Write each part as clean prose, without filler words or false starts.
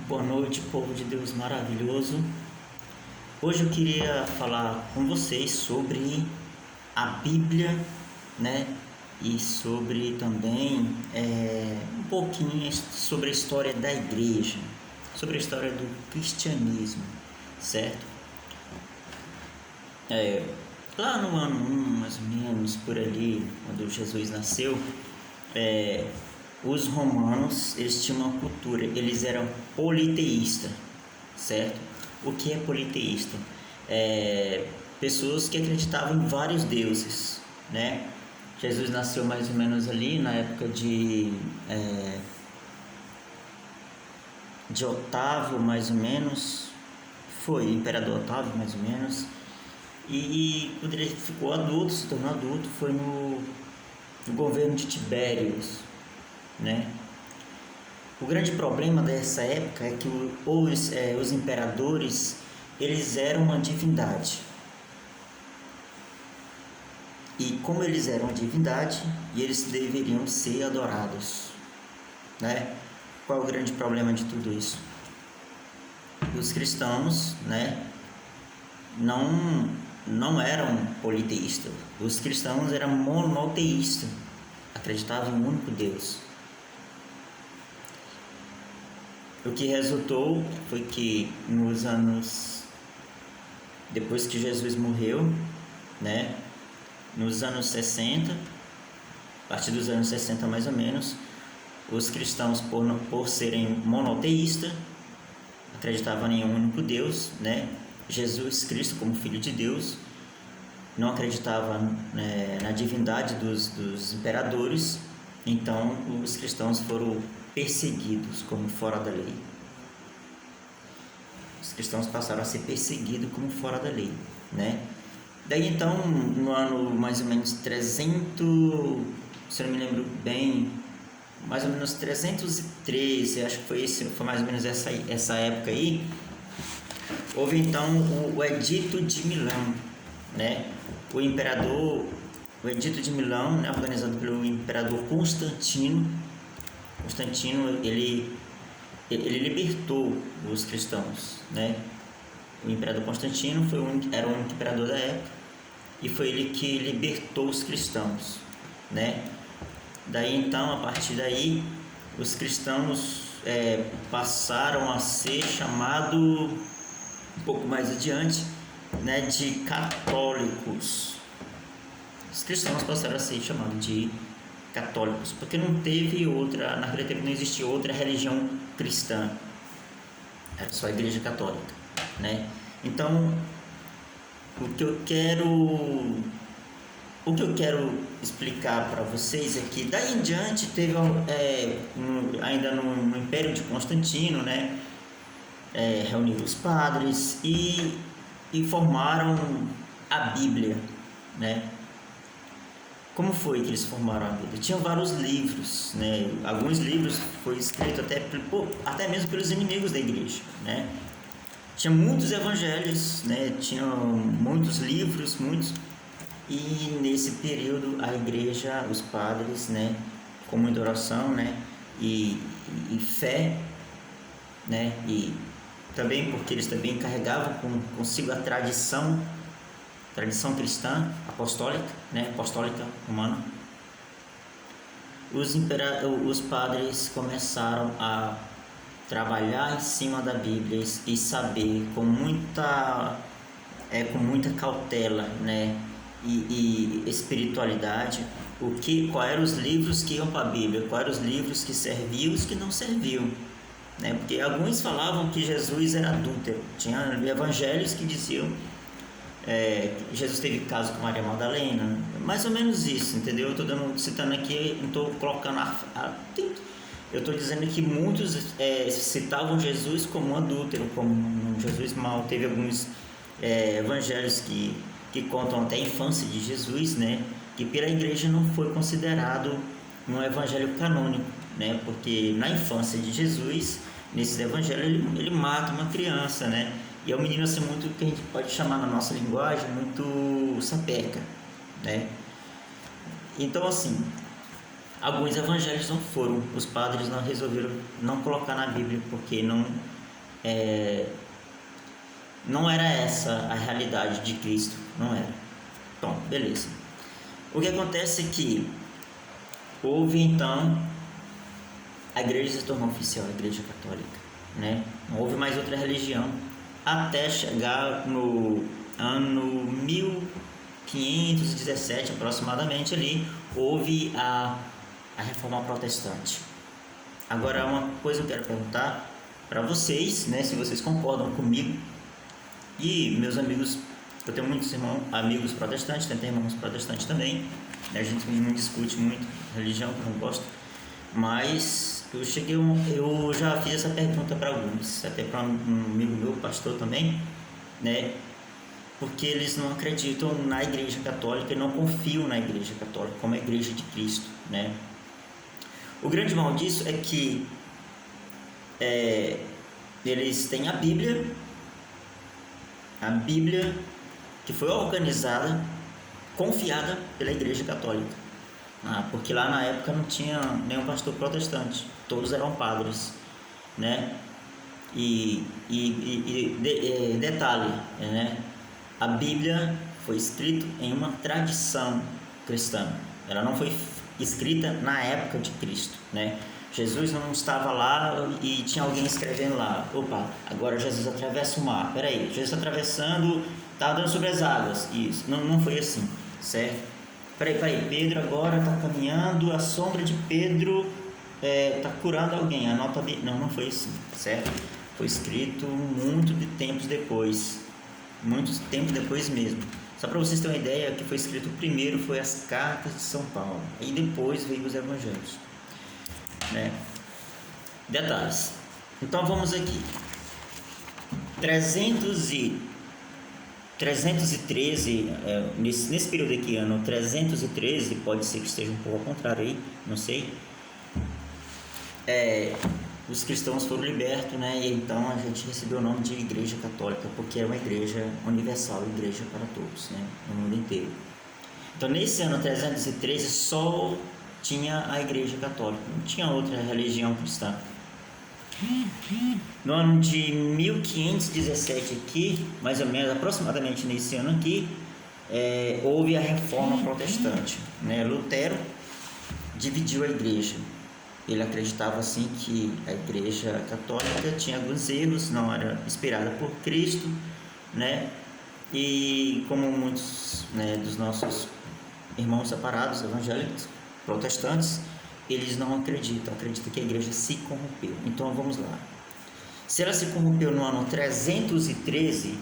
Boa noite, povo de Deus maravilhoso. Hoje eu queria falar com vocês sobre a Bíblia, né? E sobre também um pouquinho sobre a história da igreja, sobre a história do cristianismo, certo? Lá no ano 1, mais ou menos, por ali, quando Jesus nasceu, é, os romanos, eles tinham uma cultura, eles eram politeístas, certo? O que é politeísta? Pessoas que acreditavam em vários deuses, né? Jesus nasceu mais ou menos ali na época de Otávio, mais ou menos, foi Imperador Otávio, mais ou menos, e quando ele ficou adulto, se tornou adulto, foi no governo de Tibérios, né? O grande problema dessa época é que os imperadores, eles eram uma divindade. E como eles eram uma divindade, eles deveriam ser adorados, né? Qual é o grande problema de tudo isso? Os cristãos, né, não não eram politeístas. Os cristãos eram monoteístas, acreditavam em um único Deus. O que resultou foi que nos anos depois que Jesus morreu, né, nos anos 60, a partir dos anos 60 mais ou menos, os cristãos por serem monoteístas, acreditavam em um único Deus, né, Jesus Cristo como Filho de Deus, não acreditavam, né, na divindade dos imperadores. Então os cristãos foram perseguidos como fora da lei. Os cristãos passaram a ser perseguidos como fora da lei, né? Daí então, no ano mais ou menos 300, se eu não me lembro bem, mais ou menos 313, acho que foi mais ou menos essa época aí, houve então o Edito de Milão, né? O Edito de Milão, né, organizado pelo imperador Constantino. Ele libertou os cristãos, né? O imperador Constantino era o único imperador da época e foi ele que libertou os cristãos, né? Daí então, a partir daí, os cristãos passaram a ser chamados um pouco mais adiante, né, de católicos. Os cristãos passaram a ser chamados de católicos, porque não teve outra, naquele tempo não existia outra religião cristã, era só a igreja católica, né? Então, o que eu explicar para vocês é que daí em diante teve ainda no Império de Constantino, né, reuniu os padres e formaram a Bíblia, né? Como foi que eles formaram a Bíblia? Tinham vários livros, né? Alguns livros foi escrito até mesmo pelos inimigos da igreja, né? Tinha muitos evangelhos, né? Tinham muitos livros, e nesse período a igreja, os padres, né, com muita oração, né, e fé, né, e também porque eles também carregavam consigo a tradição cristã apostólica, né, apostólica romana. Os padres começaram a trabalhar em cima da Bíblia e saber com muita cautela, né, e espiritualidade, quais eram os livros que iam para a Bíblia, quais eram os livros que serviam e os que não serviam, né? Porque alguns falavam que Jesus era adúltero, tinha evangelhos que diziam que Jesus teve caso com Maria Madalena, mais ou menos isso, entendeu? Eu estou citando aqui, não estou colocando eu estou dizendo que muitos citavam Jesus como um adúltero, como um Jesus mau. Teve alguns evangelhos que contam até a infância de Jesus, né? Que pela igreja não foi considerado um evangelho canônico, né? Porque na infância de Jesus, nesse evangelho, ele mata uma criança, né? E é um menino assim muito, que a gente pode chamar na nossa linguagem, muito sapeca, né? Então assim, Alguns evangelhos não foram, os padres não resolveram não colocar na Bíblia porque não era essa a realidade de Cristo, não era. Bom, beleza. O que acontece é que houve então, a igreja se tornou oficial, a igreja católica, né? Não houve mais outra religião até chegar no ano 1517 aproximadamente ali, houve a reforma protestante. Agora, uma coisa eu quero perguntar para vocês, né, se vocês concordam comigo e meus amigos. Eu tenho muitos amigos protestantes, tenho irmãos protestantes também, né? A gente não discute muito religião, que eu não gosto, mas eu já fiz essa pergunta para alguns, até para um amigo meu, pastor também, né? Porque eles não acreditam na igreja católica e não confiam na igreja católica como a igreja de Cristo, né? O grande mal disso é que eles têm a Bíblia que foi organizada, confiada pela igreja católica, porque lá na época não tinha nenhum pastor protestante, todos eram padres, né? Detalhe, né? A Bíblia foi escrita em uma tradição cristã, ela não foi escrita na época de Cristo, né? Jesus não estava lá e tinha alguém escrevendo lá, opa, agora Jesus atravessa o mar, peraí, Jesus atravessando, está andando sobre as águas, isso, não foi assim, certo? Peraí, Pedro agora está caminhando, a sombra de Pedro está curando alguém, anota bem, não foi assim, certo? Foi escrito muito tempo depois mesmo. Só para vocês terem uma ideia, o que foi escrito primeiro foi as cartas de São Paulo, e depois veio os evangelhos, né? Detalhes. Então vamos aqui. 313, nesse período aqui, ano 313, pode ser que esteja um pouco ao contrário aí, não sei. Os cristãos foram libertos, né? E então a gente recebeu o nome de Igreja Católica, porque é uma igreja universal, igreja para todos, né? No mundo inteiro. Então nesse ano 313 só tinha a Igreja Católica, não tinha outra religião cristã. No ano de 1517 aqui, mais ou menos, aproximadamente nesse ano aqui, houve a Reforma Protestante, né? Lutero dividiu a igreja. Ele acreditava assim que a Igreja Católica tinha alguns erros, não era inspirada por Cristo, né? E como muitos, né, dos nossos irmãos separados, evangélicos, protestantes, eles não acreditam que a igreja se corrompeu. Então vamos lá. Se ela se corrompeu no ano 313,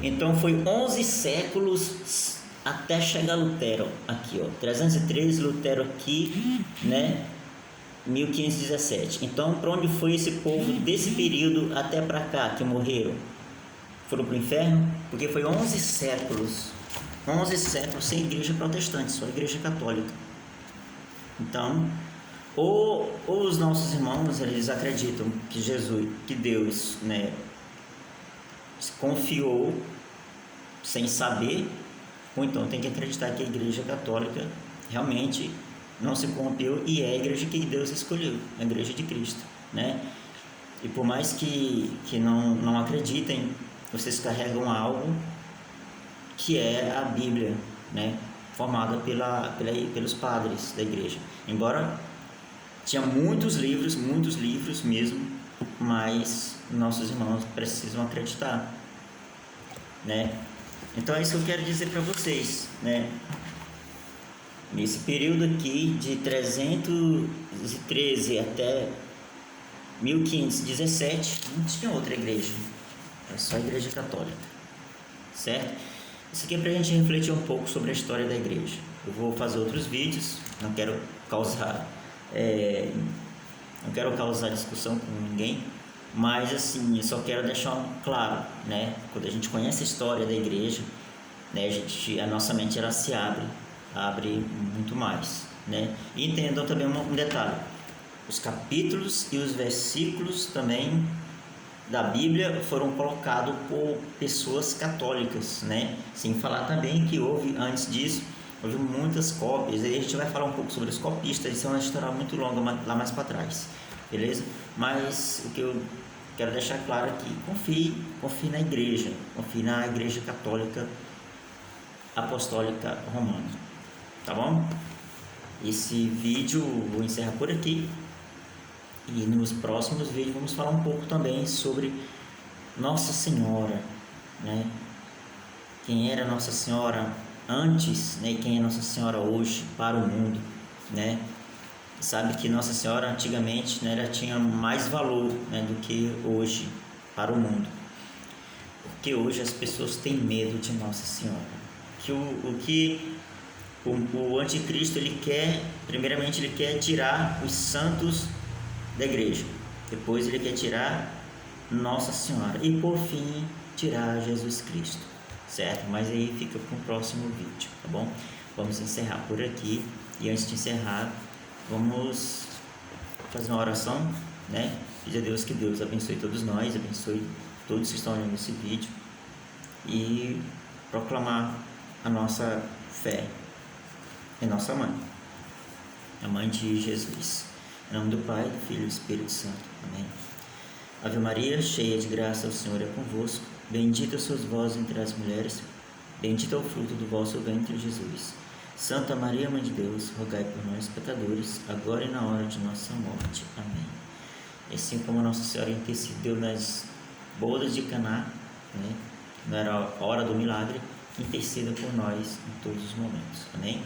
então foi 11 séculos até chegar Lutero aqui, ó. 313, Lutero aqui, né? 1517. Então, para onde foi esse povo desse período até para cá que morreram? Foram para o inferno? Porque foi 11 séculos sem igreja protestante, só igreja católica. Então, ou os nossos irmãos, eles acreditam que Deus, né, confiou sem saber, ou então tem que acreditar que a igreja católica realmente não se corrompeu e é a igreja que Deus escolheu, a igreja de Cristo, né? E por mais que não acreditem, vocês carregam algo que é a Bíblia, né? Formada pelos padres da igreja. Embora tinha muitos livros mesmo, mas nossos irmãos precisam acreditar, né? Então é isso que eu quero dizer para vocês, né? Nesse período aqui de 313 até 1517 não tinha outra igreja, era só a igreja católica, certo? Isso aqui é para a gente refletir um pouco sobre a história da igreja. Eu vou fazer outros vídeos, não quero causar discussão com ninguém, mas assim, eu só quero deixar claro, né? Quando a gente conhece a história da igreja, né, a nossa mente ela se abre muito mais, né? E entendam também um detalhe: os capítulos e os versículos também da Bíblia foram colocados por pessoas católicas, né? Sem falar também que houve antes disso houve muitas cópias, aí a gente vai falar um pouco sobre os copistas, isso é uma história muito longa lá mais para trás, beleza? Mas o que eu quero deixar claro aqui, confie na igreja católica apostólica romana, tá bom? Esse vídeo vou encerrar por aqui, e nos próximos vídeos vamos falar um pouco também sobre Nossa Senhora, né? Quem era Nossa Senhora antes, né? E quem é Nossa Senhora hoje para o mundo, né? Sabe que Nossa Senhora antigamente, né, ela tinha mais valor, né, do que hoje para o mundo, porque hoje as pessoas têm medo de Nossa Senhora. O anticristo ele quer, primeiramente ele quer tirar os santos da igreja, depois ele quer tirar Nossa Senhora e por fim tirar Jesus Cristo, certo? Mas aí fica para o próximo vídeo, tá bom? Vamos encerrar por aqui, e antes de encerrar vamos fazer uma oração, né? Pedir a Deus que Deus abençoe todos nós, abençoe todos que estão olhando esse vídeo, e proclamar a nossa fé em nossa mãe, a mãe de Jesus. Em nome do Pai, do Filho e do Espírito Santo. Amém. Ave Maria, cheia de graça, o Senhor é convosco. Bendita sois vós entre as mulheres, bendito é o fruto do vosso ventre, Jesus. Santa Maria, Mãe de Deus, rogai por nós, pecadores, agora e na hora de nossa morte. Amém. E assim como Nossa Senhora intercedeu nas bodas de Caná, né? Não era a hora do milagre, interceda por nós em todos os momentos. Amém?